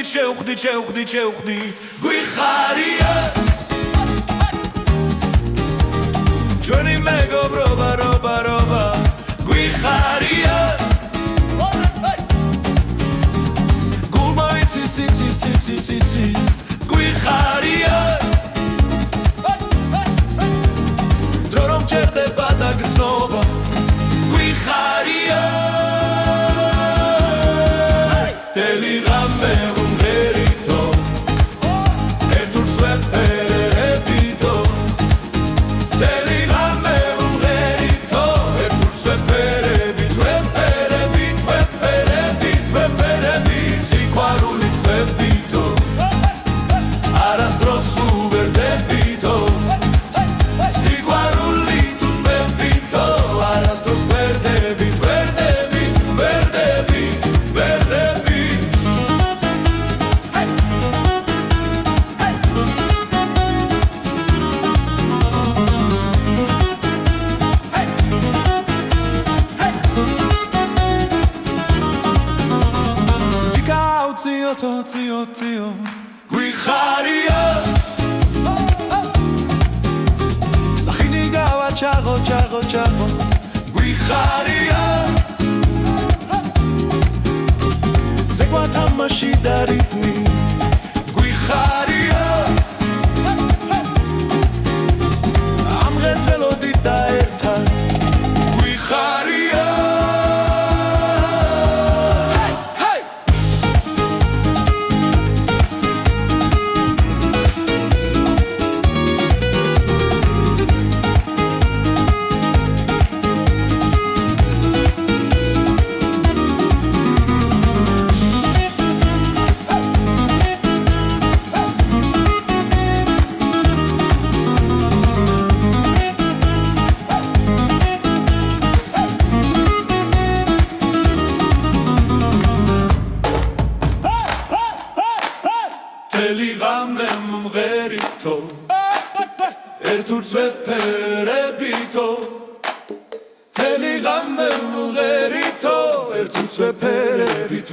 შევხვდით გვიხარია ჩვენი მეგობრობა რობა გვიხარია გულმა იცის გვიხარია დრო რომ ჭერდება და გრძნობა გვიხარია მთელი ღამე ვუმღერითო ერთურს ვეფერებითო მთელი ღამე ვუმღერითო ერთურს ვეფერებით სიყვარულით ვებითო არასდროს უბერდებითო სიყვარულით ვებითო არასდროს ვერდებით Tio გვიხარია ხინი გავა ჩაღო გვიხარია ზეგვა თამაში და რიტმი გვიხარია ამ დღეს ველოდით და ერთად გვიხარია მთელი ღამე ვუმღერითო ერთურს ვეფერებითო მთელი ღამე ვუმღერითო ერთურს ვეფერებით